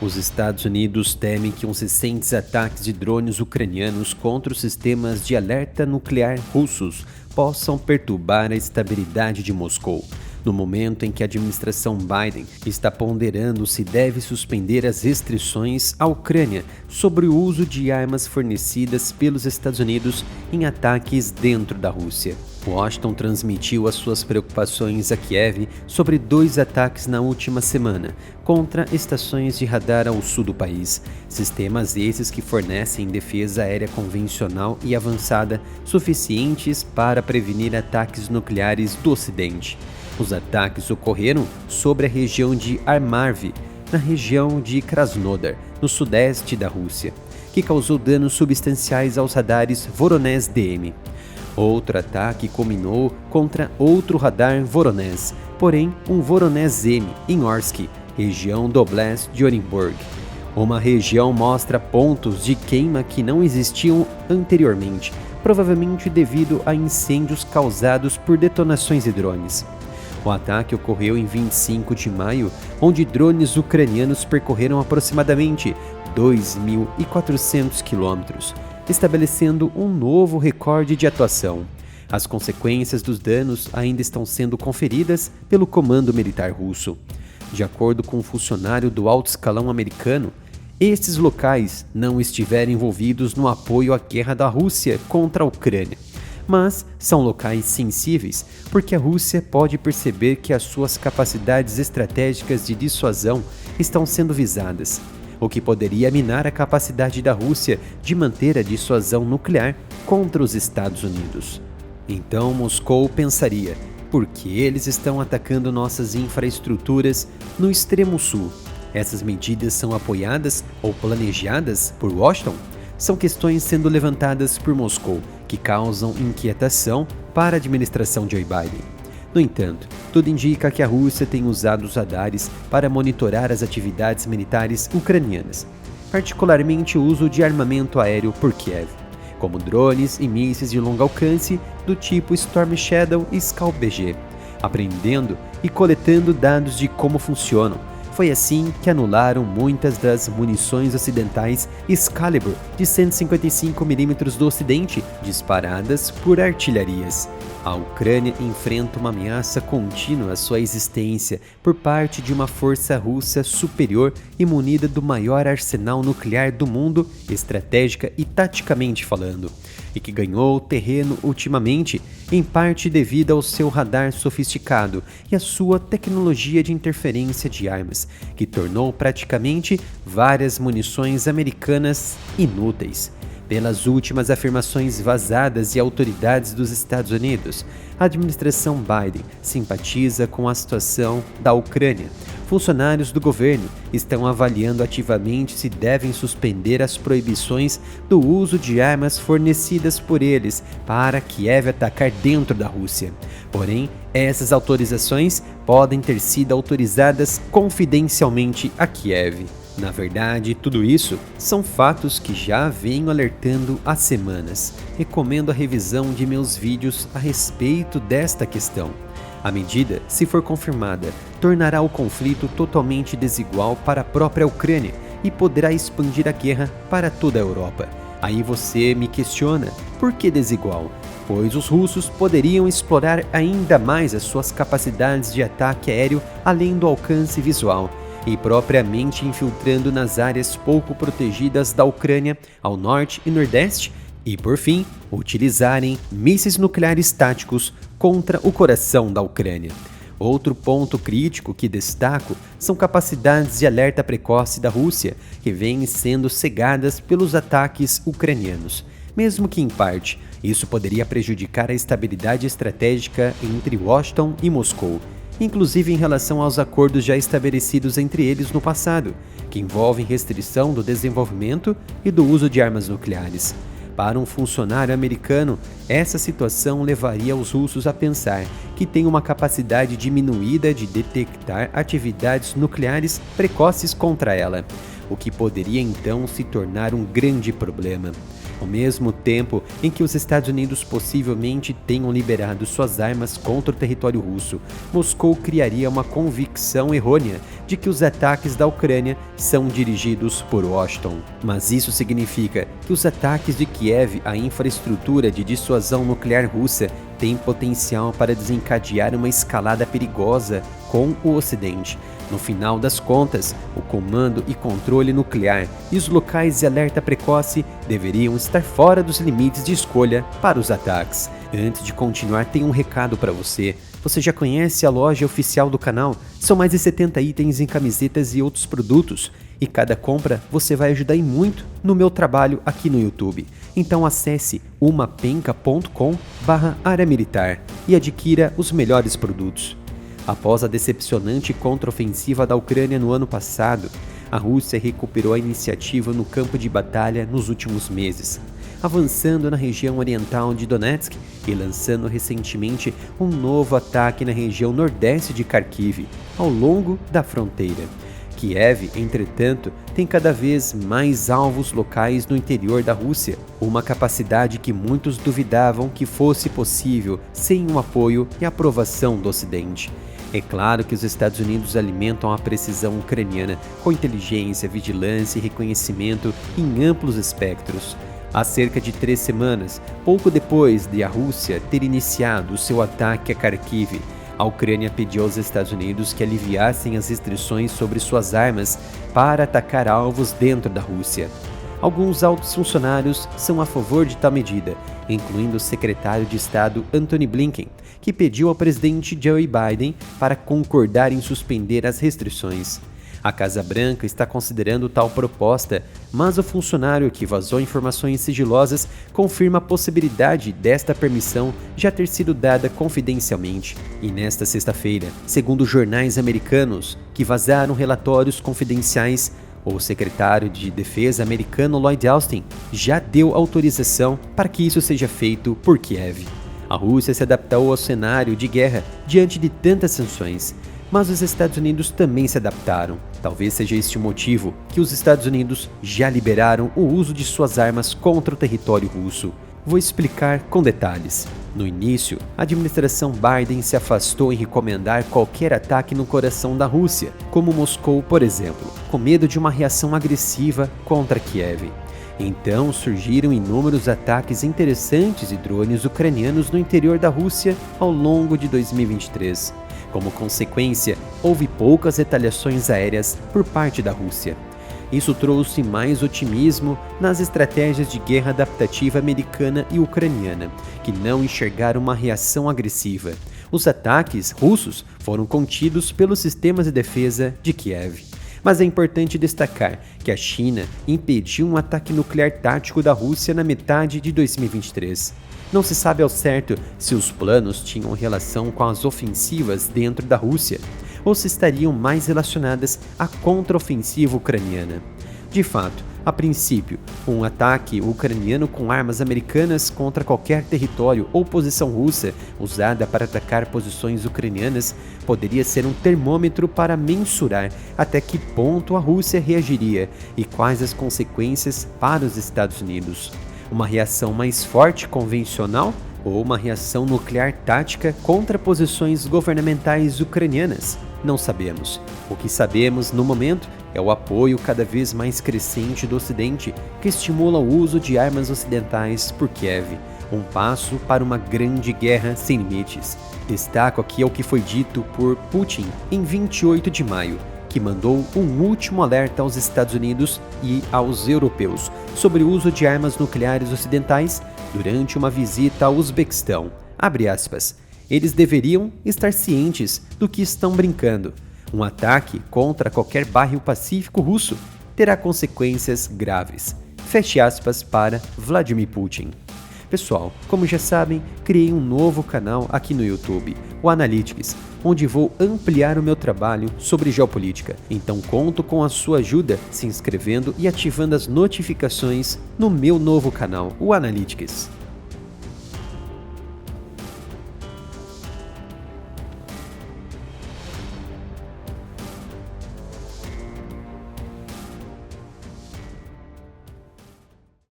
Os Estados Unidos temem que uns recentes ataques de drones ucranianos contra os sistemas de alerta nuclear russos possam perturbar a estabilidade de Moscou, no momento em que a administração Biden está ponderando se deve suspender as restrições à Ucrânia sobre o uso de armas fornecidas pelos Estados Unidos em ataques dentro da Rússia. Washington transmitiu as suas preocupações a Kiev sobre 2 ataques na última semana contra estações de radar ao sul do país, sistemas esses que fornecem defesa aérea convencional e avançada suficientes para prevenir ataques nucleares do Ocidente. Os ataques ocorreram sobre a região de Armarv, na região de Krasnodar, no sudeste da Rússia, que causou danos substanciais aos radares Voronezh DM. Outro ataque culminou contra outro radar Voronezh, porém um Voronezh M em Orsk, região do Oblast de Orenburg. Uma região mostra pontos de queima que não existiam anteriormente, provavelmente devido a incêndios causados por detonações de drones. O ataque ocorreu em 25 de maio, onde drones ucranianos percorreram aproximadamente 2.400 quilômetros, estabelecendo um novo recorde de atuação. As consequências dos danos ainda estão sendo conferidas pelo comando militar russo. De acordo com um funcionário do alto escalão americano, estes locais não estiveram envolvidos no apoio à guerra da Rússia contra a Ucrânia, mas são locais sensíveis porque a Rússia pode perceber que as suas capacidades estratégicas de dissuasão estão sendo visadas, o que poderia minar a capacidade da Rússia de manter a dissuasão nuclear contra os Estados Unidos. Então Moscou pensaria, por que eles estão atacando nossas infraestruturas no extremo sul? Essas medidas são apoiadas ou planejadas por Washington? São questões sendo levantadas por Moscou que causam inquietação para a administração de Joe Biden. No entanto, tudo indica que a Rússia tem usado os radares para monitorar as atividades militares ucranianas, particularmente o uso de armamento aéreo por Kiev, como drones e mísseis de longo alcance do tipo Storm Shadow e Scalp BG, aprendendo e coletando dados de como funcionam. Foi assim que anularam muitas das munições ocidentais Excalibur de 155mm do Ocidente, disparadas por artilharias. A Ucrânia enfrenta uma ameaça contínua à sua existência por parte de uma força russa superior e munida do maior arsenal nuclear do mundo, estratégica e taticamente falando, e que ganhou terreno ultimamente, em parte devido ao seu radar sofisticado e à sua tecnologia de interferência de armas, que tornou praticamente várias munições americanas inúteis. Pelas últimas afirmações vazadas de autoridades dos Estados Unidos, a administração Biden simpatiza com a situação da Ucrânia. Funcionários do governo estão avaliando ativamente se devem suspender as proibições do uso de armas fornecidas por eles para Kiev atacar dentro da Rússia. Porém, essas autorizações podem ter sido autorizadas confidencialmente a Kiev. Na verdade, tudo isso são fatos que já venho alertando há semanas. Recomendo a revisão de meus vídeos a respeito desta questão. A medida, se for confirmada, tornará o conflito totalmente desigual para a própria Ucrânia e poderá expandir a guerra para toda a Europa. Aí você me questiona, por que desigual? Pois os russos poderiam explorar ainda mais as suas capacidades de ataque aéreo além do alcance visual, e propriamente infiltrando nas áreas pouco protegidas da Ucrânia ao norte e nordeste, e por fim, utilizarem mísseis nucleares táticos contra o coração da Ucrânia. Outro ponto crítico que destaco são capacidades de alerta precoce da Rússia, que vêm sendo cegadas pelos ataques ucranianos, mesmo que em parte, isso poderia prejudicar a estabilidade estratégica entre Washington e Moscou, inclusive em relação aos acordos já estabelecidos entre eles no passado, que envolvem restrição do desenvolvimento e do uso de armas nucleares. Para um funcionário americano, essa situação levaria os russos a pensar que têm uma capacidade diminuída de detectar atividades nucleares precoces contra ela, o que poderia então se tornar um grande problema. Ao mesmo tempo em que os Estados Unidos possivelmente tenham liberado suas armas contra o território russo, Moscou criaria uma convicção errônea de que os ataques da Ucrânia são dirigidos por Washington. Mas isso significa que os ataques de Kiev à infraestrutura de dissuasão nuclear russa têm potencial para desencadear uma escalada perigosa com o Ocidente. No final das contas, o comando e controle nuclear e os locais de alerta precoce deveriam estar fora dos limites de escolha para os ataques. Antes de continuar, tenho um recado para você. Você já conhece a loja oficial do canal? São mais de 70 itens em camisetas e outros produtos. E cada compra você vai ajudar muito no meu trabalho aqui no YouTube. Então acesse umapenca.com/área militar e adquira os melhores produtos. Após a decepcionante contraofensiva da Ucrânia no ano passado, a Rússia recuperou a iniciativa no campo de batalha nos últimos meses, avançando na região oriental de Donetsk e lançando recentemente um novo ataque na região nordeste de Kharkiv, ao longo da fronteira. Kiev, entretanto, tem cada vez mais alvos locais no interior da Rússia, uma capacidade que muitos duvidavam que fosse possível sem o apoio e aprovação do Ocidente. É claro que os Estados Unidos alimentam a precisão ucraniana com inteligência, vigilância e reconhecimento em amplos espectros. Há cerca de 3 semanas, pouco depois de a Rússia ter iniciado o seu ataque a Kharkiv, a Ucrânia pediu aos Estados Unidos que aliviassem as restrições sobre suas armas para atacar alvos dentro da Rússia. Alguns altos funcionários são a favor de tal medida, incluindo o secretário de Estado Antony Blinken, que pediu ao presidente Joe Biden para concordar em suspender as restrições. A Casa Branca está considerando tal proposta, mas o funcionário que vazou informações sigilosas confirma a possibilidade desta permissão já ter sido dada confidencialmente. E nesta sexta-feira, segundo jornais americanos que vazaram relatórios confidenciais, o secretário de Defesa americano Lloyd Austin já deu autorização para que isso seja feito por Kiev. A Rússia se adaptou ao cenário de guerra diante de tantas sanções, mas os Estados Unidos também se adaptaram. Talvez seja este o motivo que os Estados Unidos já liberaram o uso de suas armas contra o território russo. Vou explicar com detalhes. No início, a administração Biden se afastou em recomendar qualquer ataque no coração da Rússia, como Moscou, por exemplo, com medo de uma reação agressiva contra Kiev. Então surgiram inúmeros ataques interessantes de drones ucranianos no interior da Rússia ao longo de 2023. Como consequência, houve poucas retaliações aéreas por parte da Rússia. Isso trouxe mais otimismo nas estratégias de guerra adaptativa americana e ucraniana, que não enxergaram uma reação agressiva. Os ataques russos foram contidos pelos sistemas de defesa de Kiev. Mas é importante destacar que a China impediu um ataque nuclear tático da Rússia na metade de 2023. Não se sabe ao certo se os planos tinham relação com as ofensivas dentro da Rússia, ou se estariam mais relacionadas à contraofensiva ucraniana. De fato, a princípio, um ataque ucraniano com armas americanas contra qualquer território ou posição russa usada para atacar posições ucranianas poderia ser um termômetro para mensurar até que ponto a Rússia reagiria e quais as consequências para os Estados Unidos. Uma reação mais forte convencional ou uma reação nuclear tática contra posições governamentais ucranianas? Não sabemos. O que sabemos no momento é o apoio cada vez mais crescente do Ocidente, que estimula o uso de armas ocidentais por Kiev, um passo para uma grande guerra sem limites. Destaco aqui o que foi dito por Putin em 28 de maio, que mandou um último alerta aos Estados Unidos e aos europeus sobre o uso de armas nucleares ocidentais durante uma visita ao Uzbequistão. Abre aspas. Eles deveriam estar cientes do que estão brincando. Um ataque contra qualquer bairro pacífico russo terá consequências graves. Feche aspas para Vladimir Putin. Pessoal, como já sabem, criei um novo canal aqui no YouTube, o Analytics, onde vou ampliar o meu trabalho sobre geopolítica. Então conto com a sua ajuda se inscrevendo e ativando as notificações no meu novo canal, o Analytics.